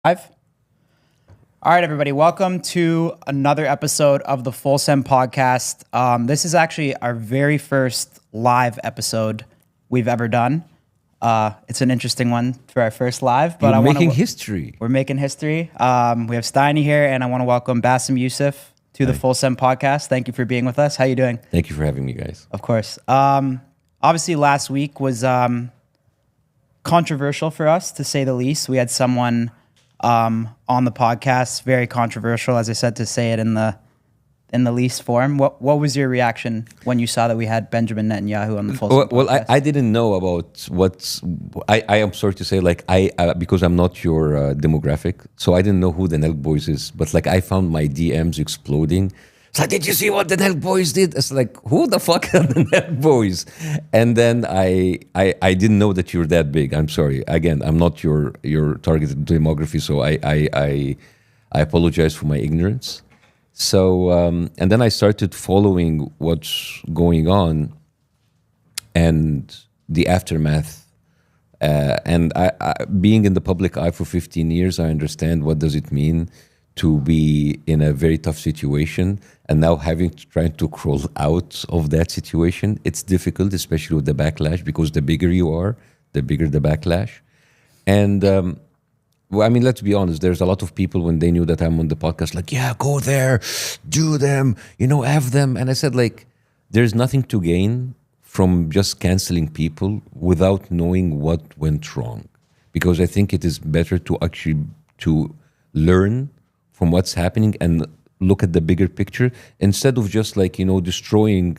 Live. All right, everybody. Welcome to another episode of the Full Send podcast. This is actually our very first live episode we've ever done. It's an interesting one for our first live, but We're making history. We're making history. We have Steiny here, and I want to welcome Bاسم, Yusuf to the Full Send podcast. Thank you for being with us. How you doing? Thank you for having me, guys. Of course. Obviously, last week was controversial for us, to say the least. We had someone on the podcast, very controversial, as I said, to say it in the least form. What was your reaction when you saw that we had Benjamin Netanyahu on the Full Send podcast? Well, I didn't know about I am sorry to say, because I'm not your demographic, so I didn't know who the Nelk Boys is. But I found my DMs exploding. It's like, did you see what the Nelk Boys did? It's like, who the fuck are the Nelk Boys? And then I didn't know that you're that big. I'm sorry. Again, I'm not your targeted demography, so I apologize for my ignorance. So and then I started following what's going on and the aftermath. And I being in the public eye for 15 years, I understand what does it mean to be in a very tough situation, and now trying to crawl out of that situation. It's difficult, especially with the backlash, because the bigger you are, the bigger the backlash. And let's be honest, there's a lot of people, when they knew that I'm on the podcast, like, yeah, go there, do them, have them. And I said, there's nothing to gain from just canceling people without knowing what went wrong. Because I think it is better to actually learn from what's happening and look at the bigger picture, instead of just destroying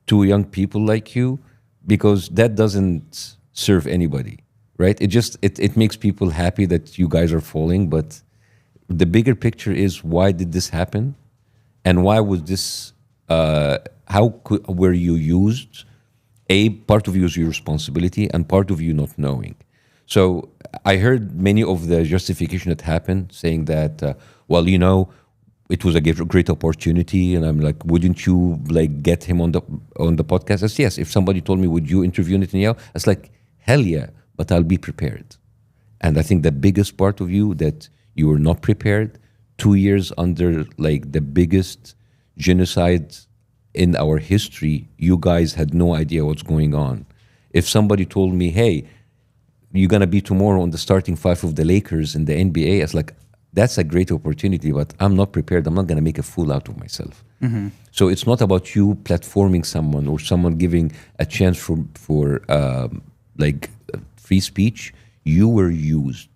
two young people like you, because that doesn't serve anybody, right? It makes people happy that you guys are falling, but the bigger picture is, why did this happen? And why was this, were you used? Part of you is your responsibility, and part of you not knowing. So I heard many of the justification that happened, saying that, it was a great opportunity, and I'm like, wouldn't you get him on the podcast? I said, yes. If somebody told me, would you interview Netnyahu? I was like, hell yeah, but I'll be prepared. And I think the biggest part of you, that you were not prepared. 2 years under the biggest genocide in our history, you guys had no idea what's going on. If somebody told me, hey, you're going to be tomorrow on the starting five of the Lakers in the NBA, I was like, that's a great opportunity, but I'm not prepared. I'm not going to make a fool out of myself. Mm-hmm. So it's not about you platforming someone or someone giving a chance for free speech. You were used,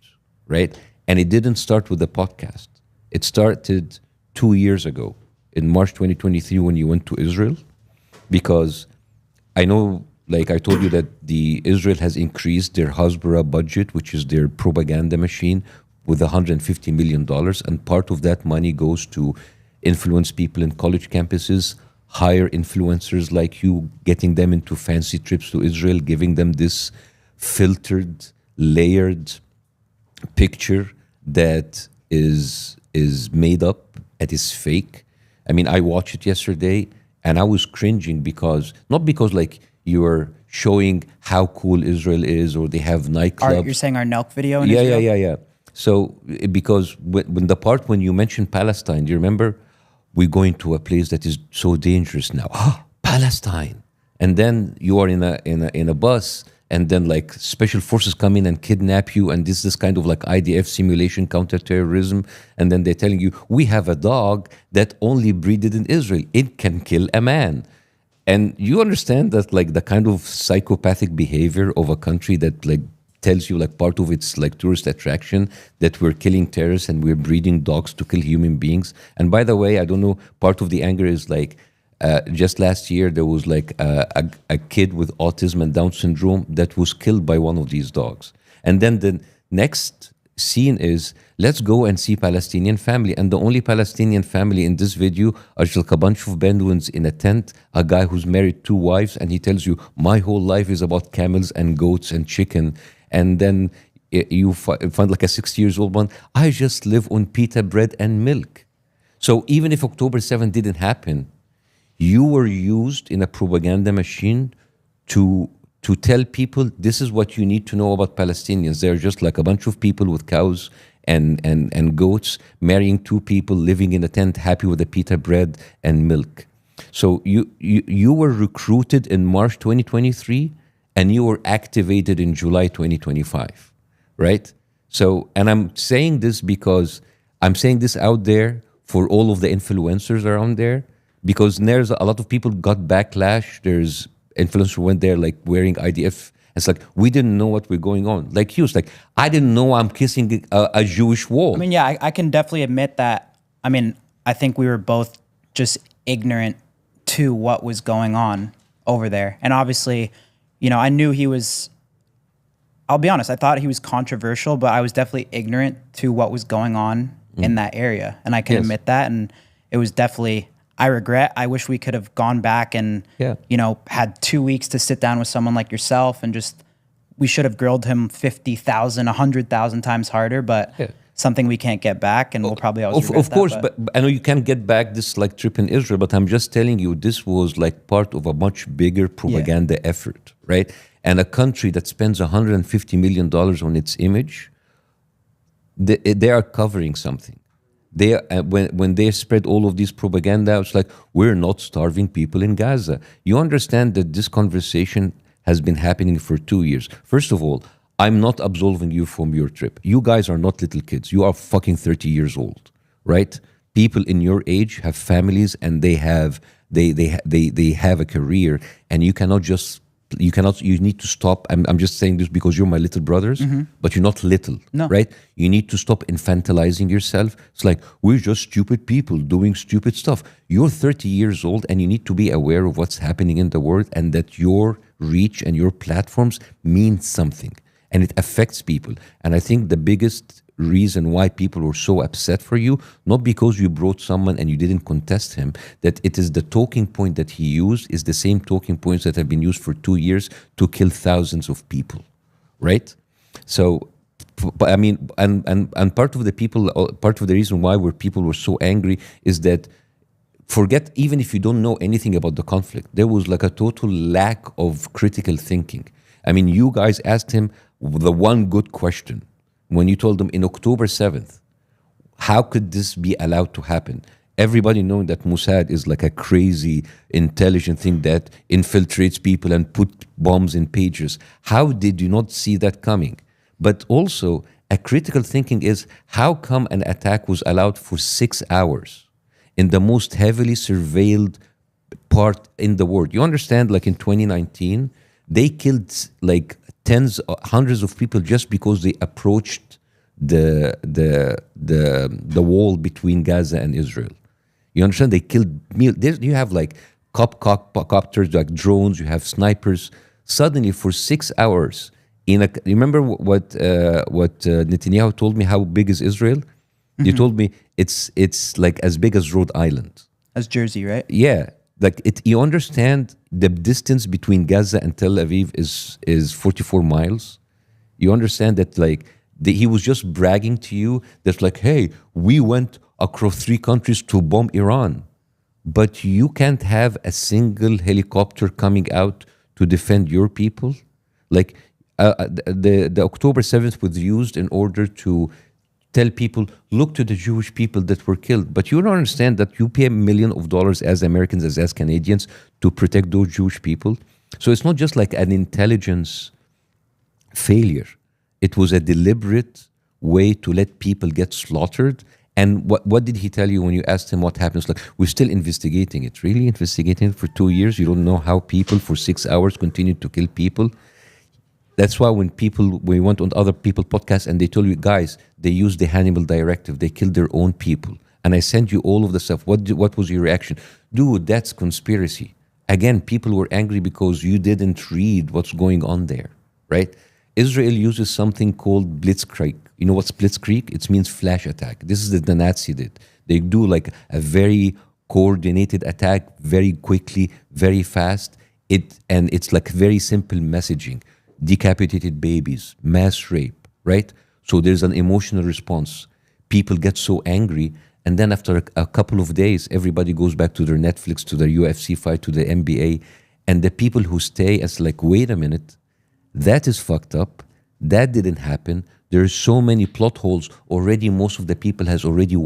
right? And it didn't start with the podcast. It started 2 years ago in March 2023 when you went to Israel, because I know, I told you, that Israel has increased their Hasbara budget, which is their propaganda machine, with $150 million. And part of that money goes to influence people in college campuses, hire influencers like you, getting them into fancy trips to Israel, giving them this filtered, layered picture that is made up, that is fake. I watched it yesterday and I was cringing, not because you're showing how cool Israel is, or they have nightclubs. You're saying our Nelk video in Israel? Israel? Yeah. So, because when you mentioned Palestine, do you remember? We're going to a place that is so dangerous now. Palestine. And then you are in a bus, and then special forces come in and kidnap you, and this kind of IDF simulation, counterterrorism, and then they're telling you, we have a dog that only breeded in Israel. It can kill a man. And you understand that the kind of psychopathic behavior of a country that tells you part of its tourist attraction, that we're killing terrorists and we're breeding dogs to kill human beings. And by the way, I don't know, part of the anger is just last year there was a kid with autism and Down syndrome that was killed by one of these dogs. And then the next scene is, let's go and see Palestinian family. And the only Palestinian family in this video are just a bunch of Bedouins in a tent, a guy who's married 2 wives, and he tells you, my whole life is about camels and goats and chicken. And then you find a 60-year-old one, I just live on pita bread and milk. So even if October 7th didn't happen, you were used in a propaganda machine to tell people, this is what you need to know about Palestinians. They're just a bunch of people with cows and goats, marrying two people, living in a tent, happy with the pita bread and milk. So you were recruited in March 2023, and you were activated in July 2025, right? So, and I'm saying this because I'm saying this out there for all of the influencers around there, because there's a lot of people got backlash. There's influencers who went there like wearing IDF. It's like, we didn't know what was going on. Like he was like, I didn't know I'm kissing a Jewish wall. I mean, yeah, I can definitely admit that. I mean, I think we were both just ignorant to what was going on over there. And obviously, you know, I knew he was, I'll be honest, I thought he was controversial, but I was definitely ignorant to what was going on in that area. And I can admit that. And it was definitely, I wish we could have gone back and, you know, had 2 weeks to sit down with someone like yourself and just, we should have grilled him 50,000, 100,000 times harder, but something we can't get back, and we'll probably always regret Of course, that, but I know you can't get back this like trip in Israel, but I'm just telling you, this was like part of a much bigger propaganda effort, right? And a country that spends $150 million on its image, they are covering something. They when they spread all of these propaganda, it's like, we're not starving people in Gaza. You understand that this conversation has been happening for 2 years. First of all, I'm not absolving you from your trip. You guys are not little kids. You are fucking 30 years old, right? People in your age have families, and they have a career, and you need to stop. I'm just saying this because you're my little brothers, but you're not little, right? You need to stop infantilizing yourself. It's like, we're just stupid people doing stupid stuff. You're 30 years old, and you need to be aware of what's happening in the world, and that your reach and your platforms mean something, and it affects people. And I think the biggest reason why people were so upset for you, not because you brought someone and you didn't contest him, that it is the talking point that he used is the same talking points that have been used for 2 years to kill thousands of people, right? So, I mean, and part of the reason why people were so angry is that, forget even if you don't know anything about the conflict, there was like a total lack of critical thinking. I mean, you guys asked him the one good question when you told them in October 7th, how could this be allowed to happen? Everybody knowing that Mossad is like a crazy, intelligent thing that infiltrates people and put bombs in pages. How did you not see that coming? But also, a critical thinking is, how come an attack was allowed for 6 hours in the most heavily surveilled part in the world? You understand, like in 2019, they killed like hundreds of people just because they approached the wall between Gaza and Israel. You understand? They killed. You have like copters, like drones. You have snipers. Suddenly, for 6 hours, remember what Netnyahu told me? How big is Israel? He told me it's like as big as Rhode Island. As Jersey, right? Yeah. Like you understand the distance between Gaza and Tel Aviv is 44 miles. You understand that like he was just bragging to you that like, hey, we went across 3 countries to bomb Iran, but you can't have a single helicopter coming out to defend your people. Like the October 7th was used in order to tell people, look to the Jewish people that were killed. But you don't understand that you pay $millions as Americans, as Canadians, to protect those Jewish people. So it's not just like an intelligence failure. It was a deliberate way to let people get slaughtered. And what did he tell you when you asked him what happens? Like, we're still investigating it. Really investigating it for 2 years? You don't know how people for 6 hours continued to kill people? That's why when we went on other people podcasts and they told you, guys, they used the Hannibal Directive. They killed their own people. And I sent you all of the stuff. What was your reaction? Dude, that's conspiracy. Again, people were angry because you didn't read what's going on there, right? Israel uses something called blitzkrieg. You know what's blitzkrieg? It means flash attack. This is the Nazi did. They do like a very coordinated attack, very quickly, very fast. It's like very simple messaging. Decapitated babies, mass rape, right? So there's an emotional response. People get so angry, and then after a couple of days, everybody goes back to their Netflix, to their UFC fight, to the NBA, and the people who stay, it's like, wait a minute, that is fucked up. That didn't happen. There are so many plot holes already. Most of the people has already